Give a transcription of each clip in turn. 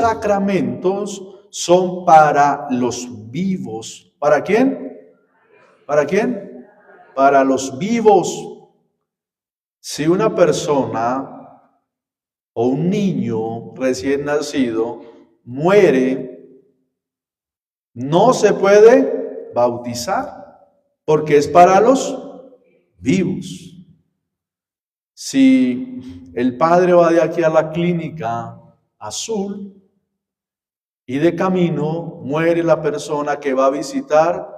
sacramentos son para los vivos. ¿Para quién? ¿Para quién? Para los vivos. Si una persona o un niño recién nacido muere, no se puede bautizar porque es para los vivos. Si el padre va de aquí a la clínica azul y de camino muere la persona que va a visitar,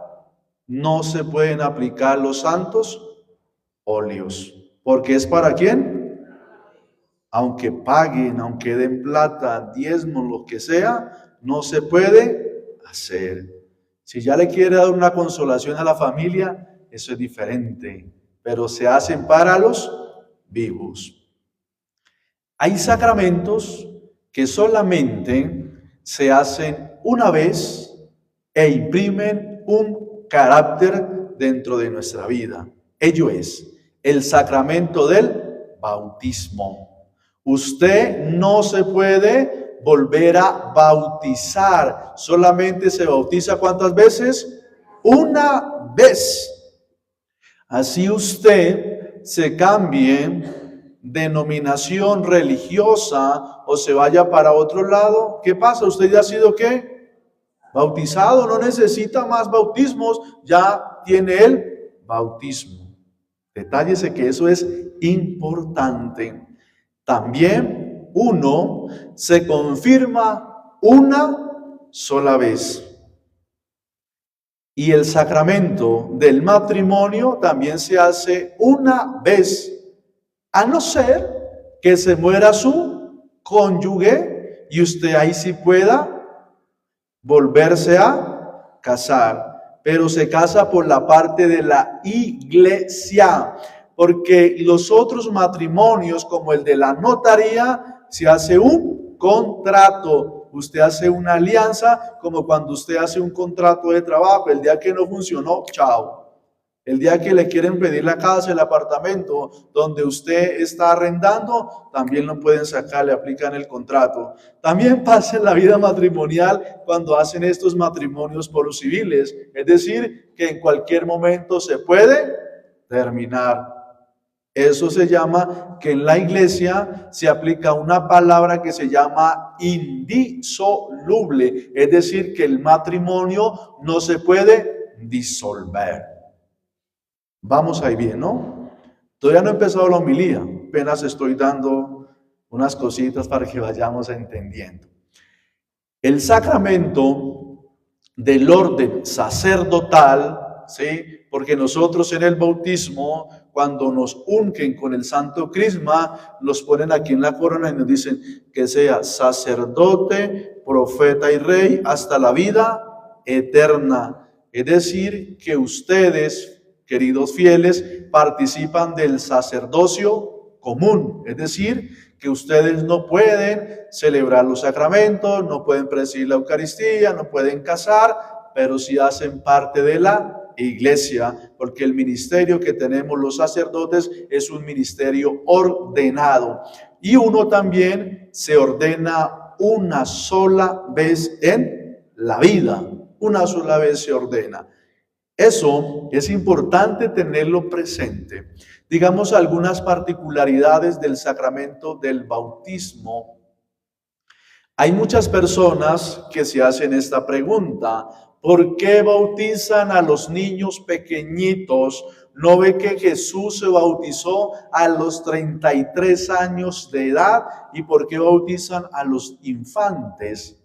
no se pueden aplicar los santos óleos. ¿Porque es para quién? Aunque paguen, aunque den plata, diezmo, lo que sea, no se puede hacer. Si ya le quiere dar una consolación a la familia, eso es diferente. Pero se hacen para los vivos. Hay sacramentos que solamente se hacen una vez e imprimen un carácter dentro de nuestra vida. Ello es el sacramento del bautismo. Usted no se puede volver a bautizar, solamente se bautiza ¿cuántas veces? Una vez. Así usted se cambie denominación religiosa o se vaya para otro lado, ¿qué pasa? ¿Usted ya ha sido qué? Bautizado, no necesita más bautismos, ya tiene el bautismo. Detállese que eso es importante. También uno se confirma una sola vez. Y el sacramento del matrimonio también se hace una vez, a no ser que se muera su cónyuge y usted ahí sí pueda volverse a casar. Pero se casa por la parte de la iglesia, porque los otros matrimonios, como el de la notaría, se hace un contrato. Usted hace una alianza, como cuando usted hace un contrato de trabajo. El día que no funcionó, chao. El día que le quieren pedir la casa, el apartamento donde usted está arrendando, también lo pueden sacar, le aplican el contrato. También pasa en la vida matrimonial cuando hacen estos matrimonios por los civiles. Es decir, que en cualquier momento se puede terminar. Eso se llama que en la iglesia se aplica una palabra que se llama indisoluble. Es decir, que el matrimonio no se puede disolver. Vamos ahí bien, ¿no? Todavía no he empezado la homilía, apenas estoy dando unas cositas para que vayamos entendiendo. El sacramento del orden sacerdotal, ¿sí? Porque nosotros en el bautismo, cuando nos ungen con el santo crisma, nos ponen aquí en la corona y nos dicen que sea sacerdote, profeta y rey hasta la vida eterna. Es decir, que ustedes, queridos fieles, participan del sacerdocio común, es decir, que ustedes no pueden celebrar los sacramentos, no pueden presidir la Eucaristía, no pueden casar, pero sí hacen parte de la iglesia, porque el ministerio que tenemos los sacerdotes es un ministerio ordenado. Y uno también se ordena una sola vez en la vida, una sola vez se ordena. Eso es importante tenerlo presente. Digamos algunas particularidades del sacramento del bautismo. Hay muchas personas que se hacen esta pregunta: ¿por qué bautizan a los niños pequeñitos? ¿No ve que Jesús se bautizó a los 33 años de edad? ¿Y por qué bautizan a los infantes?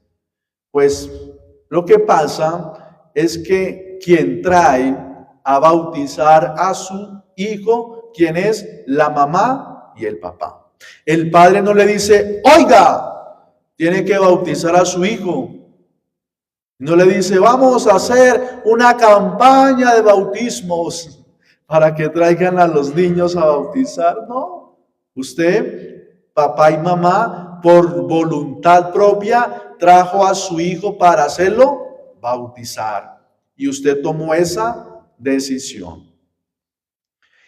Pues lo que pasa es que quien trae a bautizar a su hijo, ¿quién es? La mamá y el papá. El padre no le dice: oiga, tiene que bautizar a su hijo. No le dice: vamos a hacer una campaña de bautismos para que traigan a los niños a bautizar. No, usted, papá y mamá, por voluntad propia, trajo a su hijo para hacerlo bautizar. Y usted tomó esa decisión.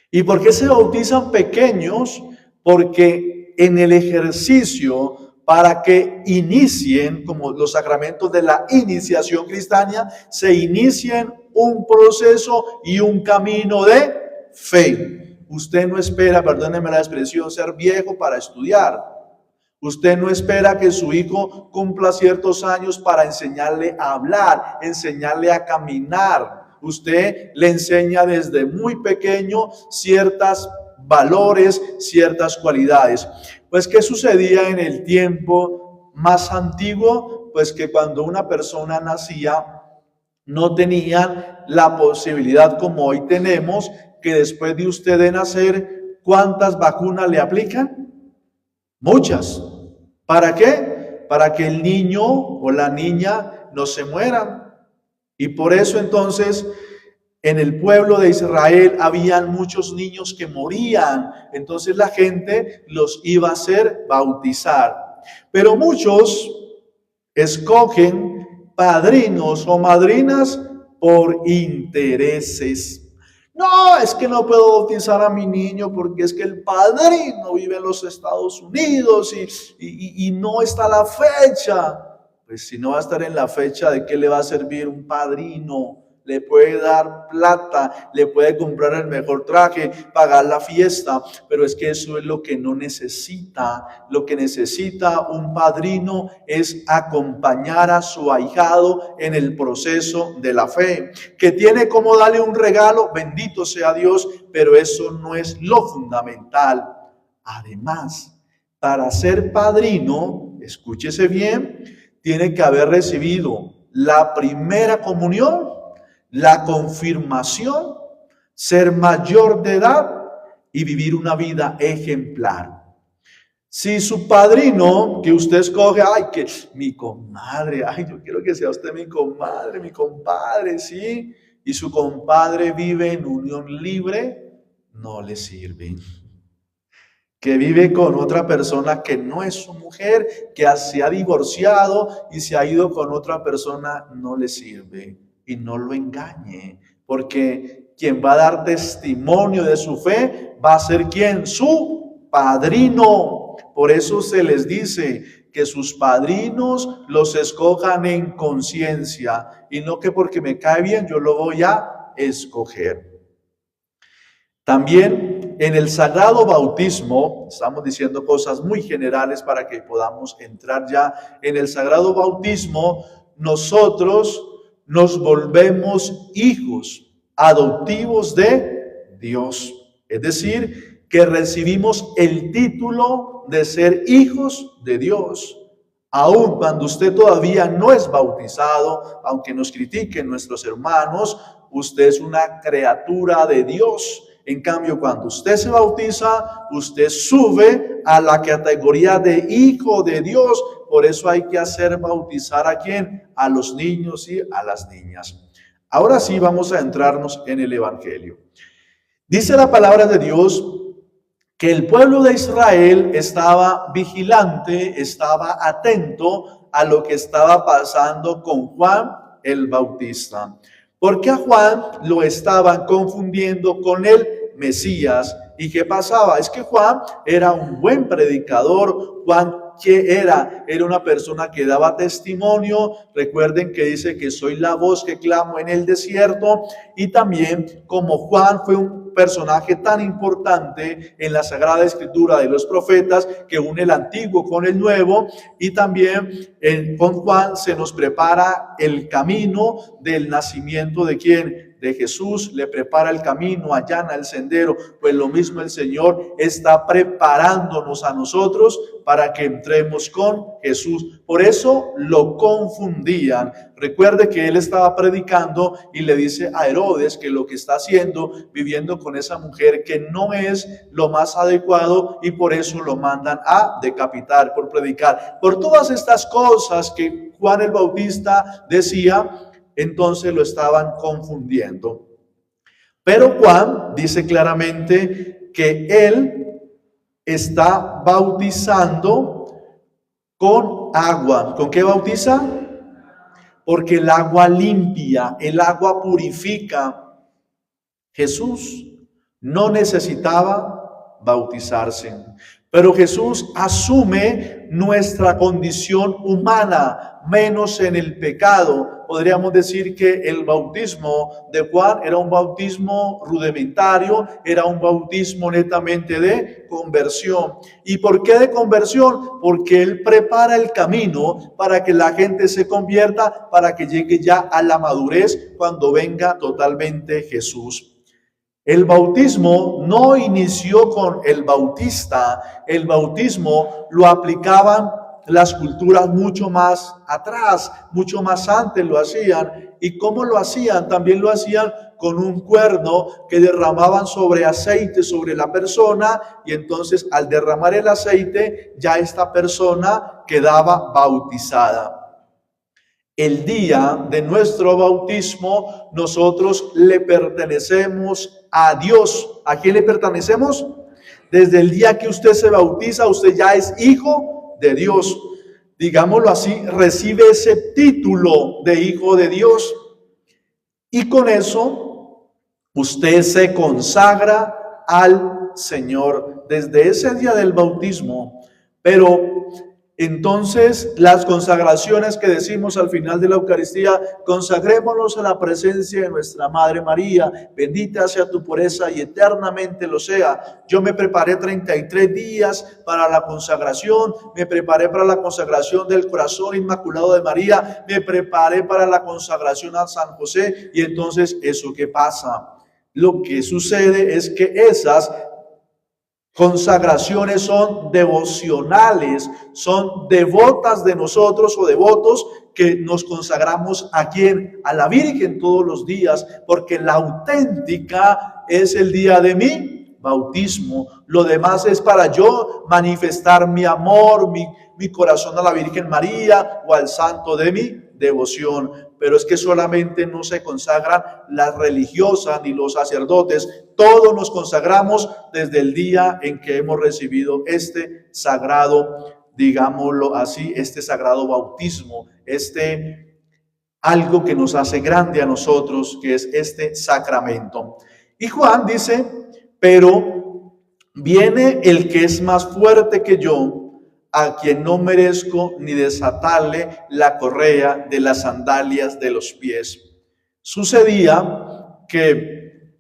¿Y por qué se bautizan pequeños? Porque en el ejercicio para que inicien, como los sacramentos de la iniciación cristiana, se inicien un proceso y un camino de fe. Usted no espera, perdónenme la expresión, ser viejo para estudiar. Usted no espera que su hijo cumpla ciertos años para enseñarle a hablar, enseñarle a caminar. Usted le enseña desde muy pequeño ciertos valores, ciertas cualidades. Pues, ¿qué sucedía en el tiempo más antiguo? Pues que cuando una persona nacía, no tenían la posibilidad como hoy tenemos, que después de usted de nacer, ¿cuántas vacunas le aplican? Muchas. ¿Para qué? Para que el niño o la niña no se mueran. Y por eso entonces en el pueblo de Israel habían muchos niños que morían. Entonces la gente los iba a hacer bautizar. Pero muchos escogen padrinos o madrinas por intereses. No, es que no puedo bautizar a mi niño porque es que el padrino vive en los Estados Unidos y no está la fecha. Pues si no va a estar en la fecha, ¿de qué le va a servir un padrino? Le puede dar plata, le puede comprar el mejor traje, pagar la fiesta, pero es que eso es lo que no necesita. Lo que necesita un padrino es acompañar a su ahijado en el proceso de la fe. Que tiene como darle un regalo, bendito sea Dios, pero eso no es lo fundamental. Además, para ser padrino, escúchese bien, tiene que haber recibido la primera comunión, la confirmación, ser mayor de edad y vivir una vida ejemplar. Si su padrino que usted escoge, ay, que mi comadre, ay, yo quiero que sea usted mi comadre, mi compadre, sí, y su compadre vive en unión libre, no le sirve. Que vive con otra persona que no es su mujer, que se ha divorciado y se ha ido con otra persona, no le sirve. Y no lo engañe, porque quien va a dar testimonio de su fe va a ser ¿quién? Su padrino. Por eso se les dice que sus padrinos los escojan en conciencia y no que porque me cae bien yo lo voy a escoger. También en el sagrado bautismo, estamos diciendo cosas muy generales para que podamos entrar ya en el sagrado bautismo, nosotros nos volvemos hijos adoptivos de Dios. Es decir, que recibimos el título de ser hijos de Dios. Aun cuando usted todavía no es bautizado, aunque nos critiquen nuestros hermanos, usted es una criatura de Dios. En cambio, cuando usted se bautiza, usted sube a la categoría de hijo de Dios. Por eso hay que hacer bautizar ¿a quién? A los niños y a las niñas. Ahora sí vamos a entrarnos en el Evangelio. Dice la palabra de Dios que el pueblo de Israel estaba vigilante, estaba atento a lo que estaba pasando con Juan el Bautista. Porque a Juan lo estaban confundiendo con el Mesías. ¿Y qué pasaba? Es que Juan era un buen predicador. Juan, ¿qué era? Era una persona que daba testimonio. Recuerden que dice que soy la voz que clamo en el desierto. Y también como Juan fue un personaje tan importante en la Sagrada Escritura de los profetas que une el Antiguo con el Nuevo, y también con Juan se nos prepara el camino del nacimiento de ¿quién? De Jesús, le prepara el camino, allana el sendero. Pues lo mismo el Señor está preparándonos a nosotros para que entremos con Jesús. Por eso lo confundían. Recuerde que él estaba predicando y le dice a Herodes que lo que está haciendo, viviendo con esa mujer, que no es lo más adecuado, y por eso lo mandan a decapitar por predicar. Por todas estas cosas que Juan el Bautista decía, entonces lo estaban confundiendo. Pero Juan dice claramente que él está bautizando con agua. ¿Con qué bautiza? Porque el agua limpia, el agua purifica. Jesús no necesitaba bautizarse, Pero Jesús asume nuestra condición humana, menos en el pecado. Podríamos decir que el bautismo de Juan era un bautismo rudimentario, era un bautismo netamente de conversión. ¿Y por qué de conversión? Porque él prepara el camino para que la gente se convierta, para que llegue ya a la madurez cuando venga totalmente Jesús. El bautismo no inició con el bautista, el bautismo lo aplicaban las culturas mucho más atrás, mucho más antes lo hacían. ¿Y cómo lo hacían? También lo hacían con un cuerno que derramaban sobre aceite sobre la persona, y entonces al derramar el aceite ya esta persona quedaba bautizada. El día de nuestro bautismo, nosotros le pertenecemos a Dios. ¿A quién le pertenecemos? Desde el día que usted se bautiza, usted ya es hijo de Dios. Digámoslo así, recibe ese título de hijo de Dios. Y con eso, usted se consagra al Señor desde ese día del bautismo. Pero entonces, las consagraciones que decimos al final de la Eucaristía, consagrémonos a la presencia de nuestra Madre María, bendita sea tu pureza y eternamente lo sea. Yo me preparé 33 días para la consagración, me preparé para la consagración del corazón inmaculado de María, me preparé para la consagración a San José, y entonces, ¿eso qué pasa? Lo que sucede es que esas consagraciones son devocionales, son devotas de nosotros o devotos que nos consagramos a quién, a la Virgen todos los días, porque la auténtica es el día de mi bautismo. Lo demás es para yo manifestar mi amor, mi corazón a la Virgen María o al santo de mi devoción. Pero es que solamente no se consagran las religiosas ni los sacerdotes. Todos nos consagramos desde el día en que hemos recibido este sagrado, digámoslo así, este sagrado bautismo, algo que nos hace grande a nosotros, que es este sacramento. Y Juan dice, pero viene el que es más fuerte que yo, a quien no merezco ni desatarle la correa de las sandalias de los pies. Sucedía que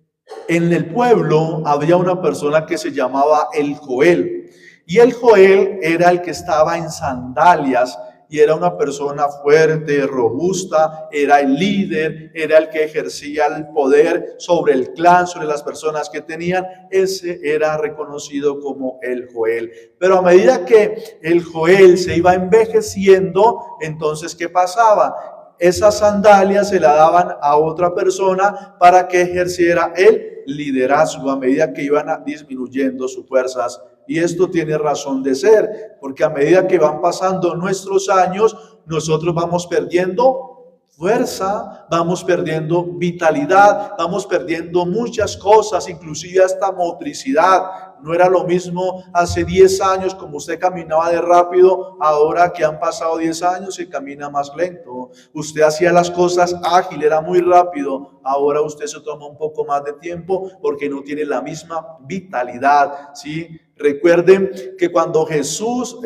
en el pueblo había una persona que se llamaba el Joel, y el Joel era el que estaba en sandalias, y era una persona fuerte, robusta, era el líder, era el que ejercía el poder sobre el clan, sobre las personas que tenían. Ese era reconocido como el Joel. Pero a medida que el Joel se iba envejeciendo, entonces, ¿qué pasaba? Esas sandalias se la daban a otra persona para que ejerciera el liderazgo a medida que iban disminuyendo sus fuerzas. Y esto tiene razón de ser, porque a medida que van pasando nuestros años, nosotros vamos perdiendo fuerza, vamos perdiendo vitalidad, vamos perdiendo muchas cosas, inclusive hasta motricidad. No era lo mismo hace 10 años como usted caminaba de rápido, ahora que han pasado 10 años y camina más lento. Usted hacía las cosas ágil, era muy rápido, ahora usted se toma un poco más de tiempo porque no tiene la misma vitalidad, ¿sí? Recuerden que cuando Jesús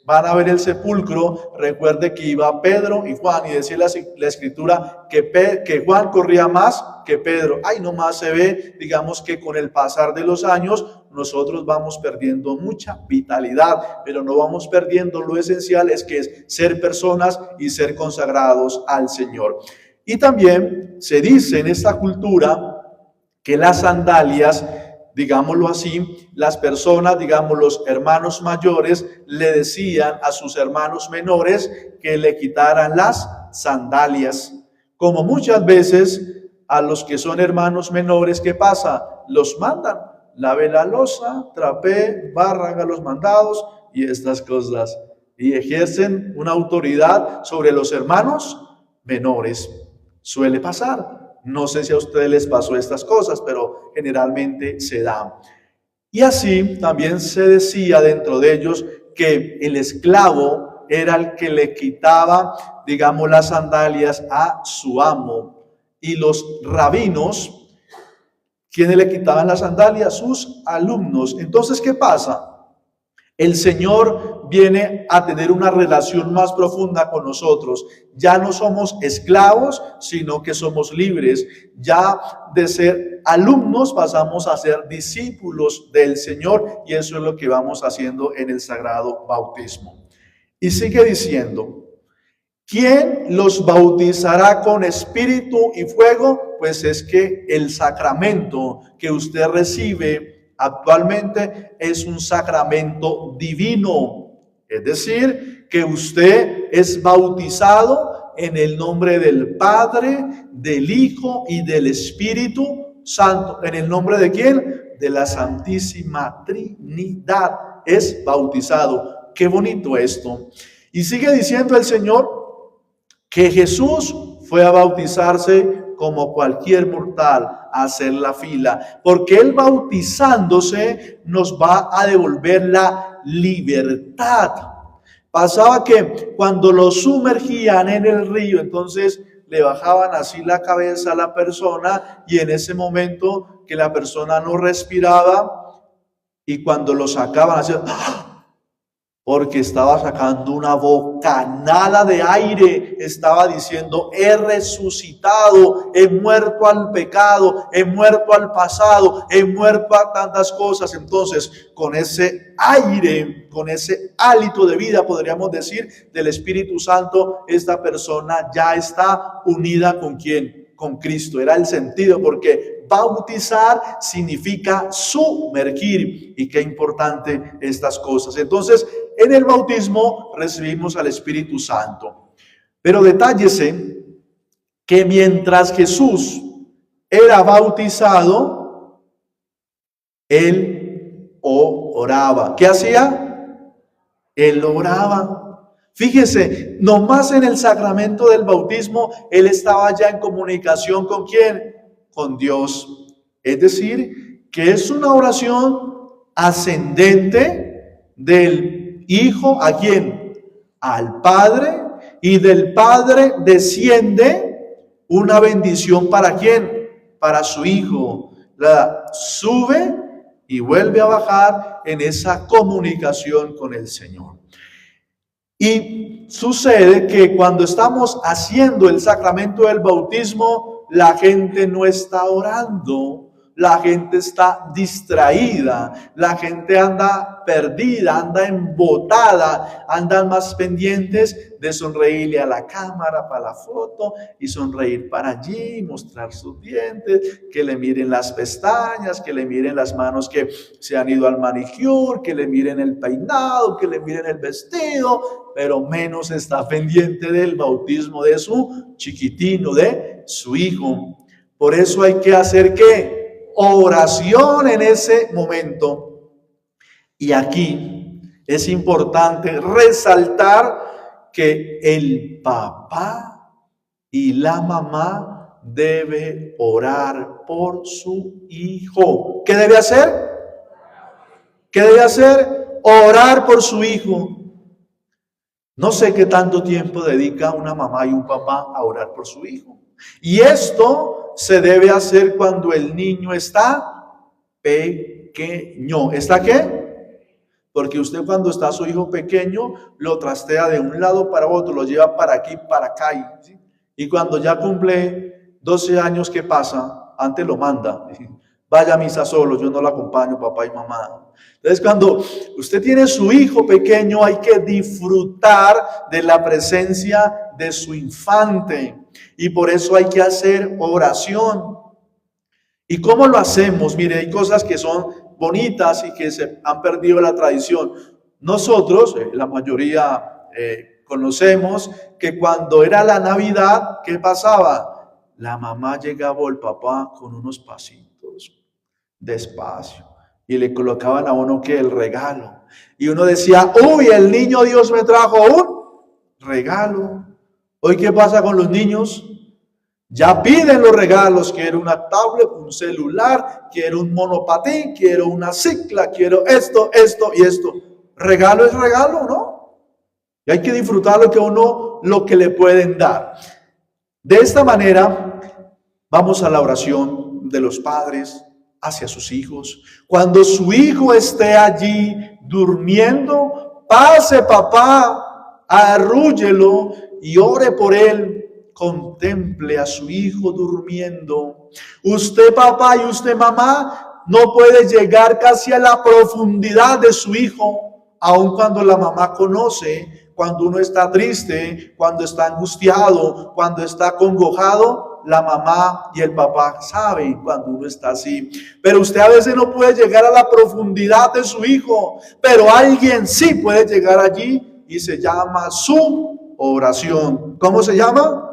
van a ver el sepulcro, recuerde que iba Pedro y Juan, y decía la escritura que Juan corría más que Pedro. Ahí nomás se ve, digamos, que con el pasar de los años nosotros vamos perdiendo mucha vitalidad, pero no vamos perdiendo lo esencial, que es ser personas y ser consagrados al Señor. Y también se dice en esta cultura que las sandalias, digámoslo así, las personas, digamos los hermanos mayores, le decían a sus hermanos menores que le quitaran las sandalias. Como muchas veces a los que son hermanos menores, ¿qué pasa? Los mandan, lave la loza, trapee, barra, haga los mandados y estas cosas. Y ejercen una autoridad sobre los hermanos menores. Suele pasar. No sé si a ustedes les pasó estas cosas, pero generalmente se da. Y así también se decía dentro de ellos que el esclavo era el que le quitaba, digamos, las sandalias a su amo. Y los rabinos, ¿quiénes le quitaban las sandalias? Sus alumnos. Entonces, ¿qué pasa? El Señor viene a tener una relación más profunda con nosotros. Ya no somos esclavos, sino que somos libres. Ya de ser alumnos pasamos a ser discípulos del Señor, y eso es lo que vamos haciendo en el sagrado bautismo. Y sigue diciendo: ¿quién los bautizará con espíritu y fuego? Pues es que el sacramento que usted recibe actualmente es un sacramento divino. Es decir, que usted es bautizado en el nombre del Padre, del Hijo y del Espíritu Santo. ¿En el nombre de quién? De la Santísima Trinidad. Es bautizado. Qué bonito esto. Y sigue diciendo el Señor que Jesús fue a bautizarse como cualquier mortal, a hacer la fila, porque Él bautizándose nos va a devolver la libertad. Pasaba que cuando lo sumergían en el río, entonces le bajaban así la cabeza a la persona, y en ese momento que la persona no respiraba, y cuando lo sacaban hacía ¡ah!, porque estaba sacando una bocanada de aire, estaba diciendo: he resucitado, he muerto al pecado, he muerto al pasado, he muerto a tantas cosas. Entonces, con ese aire, con ese hálito de vida, podríamos decir, del Espíritu Santo, esta persona ya está unida ¿con quién? Con Cristo. Era el sentido, porque bautizar significa sumergir, y qué importante estas cosas. Entonces, en el bautismo recibimos al Espíritu Santo. Pero detállese que mientras Jesús era bautizado, Él oraba. ¿Qué hacía? Él oraba. Fíjese, nomás en el sacramento del bautismo, Él estaba ya en comunicación ¿con quién? Con Dios. Es decir, que es una oración ascendente del Hijo ¿a quién? Al Padre, y del Padre desciende una bendición ¿para quién? Para su Hijo. La sube y vuelve a bajar en esa comunicación con el Señor. Y sucede que cuando estamos haciendo el sacramento del bautismo, la gente no está orando, la gente está distraída, la gente anda perdida, anda embotada, andan más pendientes de sonreírle a la cámara para la foto y sonreír para allí, mostrar sus dientes, que le miren las pestañas, que le miren las manos que se han ido al manicure, que le miren el peinado, que le miren el vestido, pero menos está pendiente del bautismo de su chiquitino, de su hijo. Por eso hay que hacer ¿qué? Oración en ese momento. Y aquí es importante resaltar que el papá y la mamá debe orar por su hijo. ¿Qué debe hacer? ¿Qué debe hacer? Orar por su hijo. No sé qué tanto tiempo dedica una mamá y un papá a orar por su hijo. Y esto se debe hacer cuando el niño está pequeño. ¿Está qué? Porque usted cuando está su hijo pequeño lo trastea de un lado para otro, lo lleva para aquí, para acá. ¿Sí? Y cuando ya cumple 12 años, ¿qué pasa? Antes lo manda. Vaya a misa solo, yo no lo acompaño, papá y mamá. Entonces, cuando usted tiene su hijo pequeño, hay que disfrutar de la presencia de su infante. Y por eso hay que hacer oración. ¿Y cómo lo hacemos? Mire, hay cosas que son bonitas y que se han perdido la tradición. Nosotros, la mayoría, conocemos que cuando era la Navidad, ¿qué pasaba? La mamá llegaba o el papá con unos pasitos, despacio, y le colocaban a uno que el regalo. Y uno decía: uy, el niño Dios me trajo un regalo. Hoy, ¿qué pasa con los niños? Ya piden los regalos. Quiero una tablet, un celular, quiero un monopatín, quiero una cicla, quiero esto y esto. Regalo es regalo, ¿no? Y hay que disfrutar lo que le pueden dar. De esta manera, vamos a la oración de los padres hacia sus hijos. Cuando su hijo esté allí durmiendo, pase papá, arrúllelo y ore por él. Contemple a su hijo durmiendo. Usted papá y usted mamá no puede llegar casi a la profundidad de su hijo, aun cuando la mamá conoce, cuando uno está triste, cuando está angustiado, cuando está congojado, la mamá y el papá saben cuando uno está así. Pero usted a veces no puede llegar a la profundidad de su hijo, pero alguien sí puede llegar allí y se llama su oración. ¿Cómo se llama?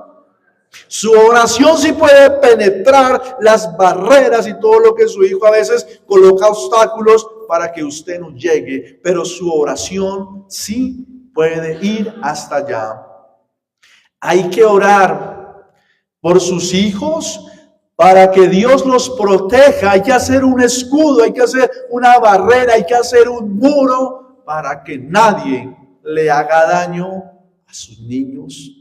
Su oración sí puede penetrar las barreras y todo lo que su hijo a veces coloca obstáculos para que usted no llegue, pero su oración sí puede ir hasta allá. Hay que orar por sus hijos para que Dios los proteja. Hay que hacer un escudo, hay que hacer una barrera, hay que hacer un muro para que nadie le haga daño a sus niños.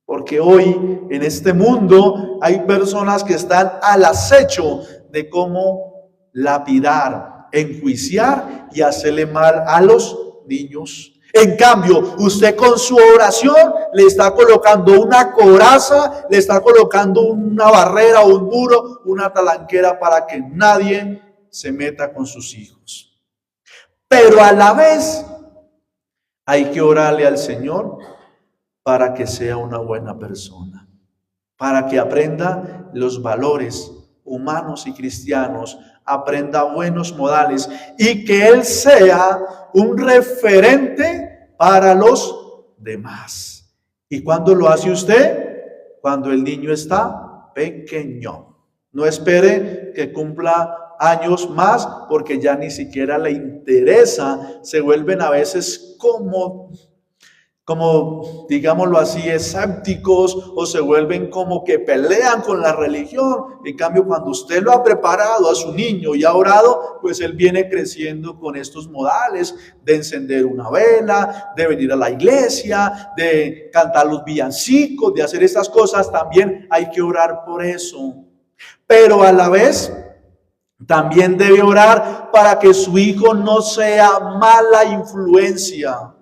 Porque hoy en este mundo hay personas que están al acecho de cómo lapidar, enjuiciar y hacerle mal a los niños. En cambio, usted con su oración le está colocando una coraza, le está colocando una barrera, un muro, una talanquera para que nadie se meta con sus hijos. Pero a la vez hay que orarle al Señor para que sea una buena persona, para que aprenda los valores humanos y cristianos, aprenda buenos modales y que él sea un referente para los demás. ¿Y cuándo lo hace usted? Cuando el niño está pequeño. No espere que cumpla años más porque ya ni siquiera le interesa. Se vuelven a veces como digámoslo así, escépticos o se vuelven como que pelean con la religión. En cambio, cuando usted lo ha preparado a su niño y ha orado, pues él viene creciendo con estos modales de encender una vela, de venir a la iglesia, de cantar los villancicos, de hacer estas cosas. También hay que orar por eso. Pero a la vez también debe orar para que su hijo no sea mala influencia,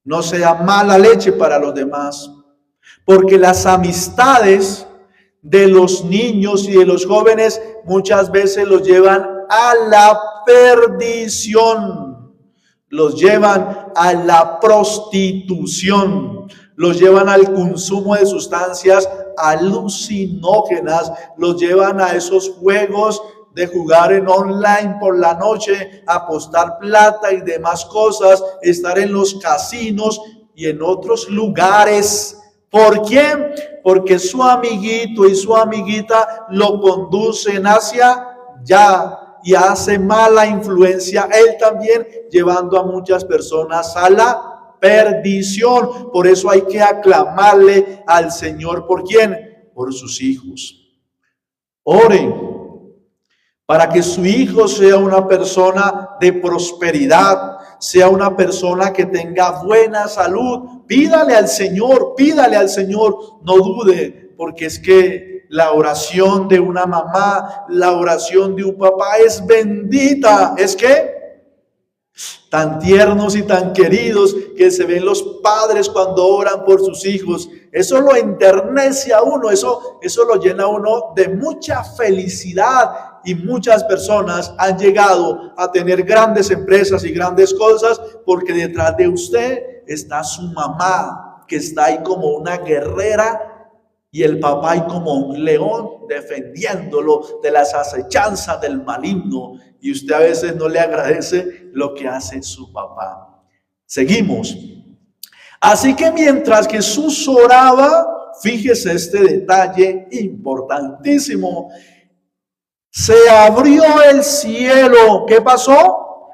no sea mala leche para los demás, porque las amistades de los niños y de los jóvenes muchas veces los llevan a la perdición, los llevan a la prostitución, los llevan al consumo de sustancias alucinógenas, los llevan a esos juegos de jugar en online por la noche, apostar plata y demás cosas, estar en los casinos y en otros lugares. ¿Por qué? Porque su amiguito y su amiguita lo conducen hacia allá y hace mala influencia él también, llevando a muchas personas a la perdición. Por eso hay que aclamarle al Señor. ¿Por quién? Por sus hijos. Oren para que su hijo sea una persona de prosperidad, sea una persona que tenga buena salud. Pídale al Señor, no dude, porque es que la oración de una mamá, la oración de un papá es bendita. Es que tan tiernos y tan queridos que se ven los padres cuando oran por sus hijos. Eso lo enternece a uno, eso lo llena a uno de mucha felicidad. Y muchas personas han llegado a tener grandes empresas y grandes cosas porque detrás de usted está su mamá, que está ahí como una guerrera, y el papá ahí como un león defendiéndolo de las acechanzas del maligno. Y usted a veces no le agradece lo que hace su papá. Seguimos. Así que mientras Jesús oraba, fíjese este detalle importantísimo. Se abrió el cielo. ¿Qué pasó?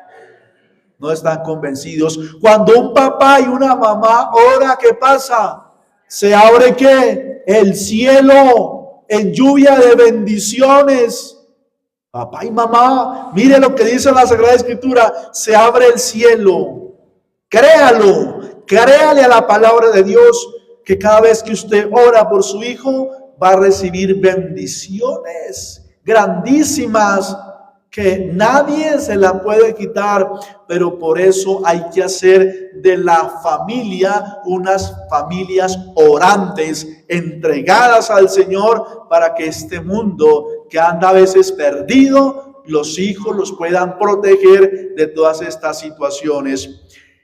No están convencidos. Cuando un papá y una mamá ora, ¿qué pasa? Se abre ¿qué? El cielo en lluvia de bendiciones. Papá y mamá, mire lo que dice la Sagrada Escritura. Se abre el cielo. Créalo. Créale a la palabra de Dios que cada vez que usted ora por su hijo va a recibir bendiciones grandísimas. que nadie se la puede quitar, pero por eso hay que hacer de la familia unas familias orantes, entregadas al Señor, para que este mundo que anda a veces perdido, los hijos los puedan proteger de todas estas situaciones.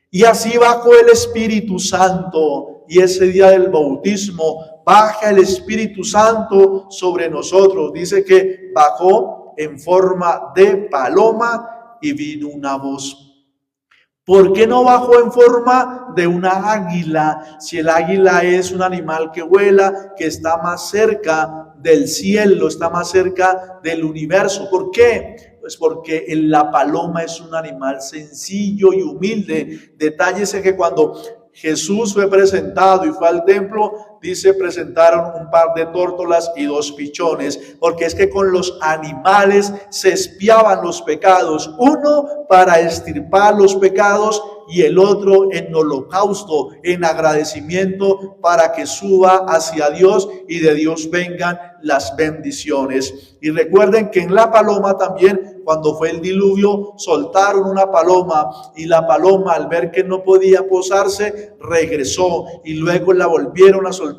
Y así bajó el Espíritu Santo, y ese día del bautismo baja el Espíritu Santo sobre nosotros. Dice que bajó en forma de paloma y vino una voz. ¿Por qué no bajó en forma de una águila? Si el águila es un animal que vuela, que está más cerca del cielo, está más cerca del universo. ¿Por qué? Pues porque la paloma es un animal sencillo y humilde. Detállese que cuando Jesús fue presentado y fue al templo, dice, presentaron un par de tórtolas y 2 pichones, porque es que con los animales se expiaban los pecados, uno para extirpar los pecados y el otro en holocausto, en agradecimiento, para que suba hacia Dios y de Dios vengan las bendiciones. Y recuerden que en la paloma también, cuando fue el diluvio, soltaron una paloma, y la paloma, al ver que no podía posarse, regresó, y luego la volvieron a soltar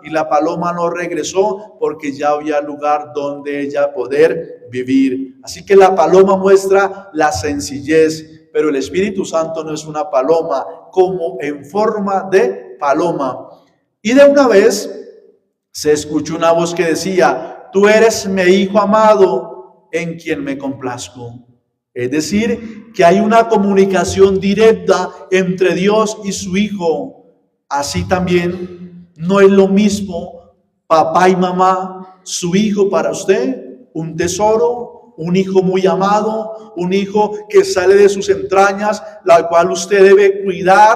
y la paloma no regresó, porque ya había lugar donde ella poder vivir. Así que la paloma muestra la sencillez, pero el Espíritu Santo no es una paloma, como en forma de paloma. Y de una vez se escuchó una voz que decía: tú eres mi hijo amado, en quien me complazco. Es decir, que hay una comunicación directa entre Dios y su Hijo. Así también no es lo mismo papá y mamá, su hijo para usted, un tesoro, un hijo muy amado, un hijo que sale de sus entrañas, la cual usted debe cuidar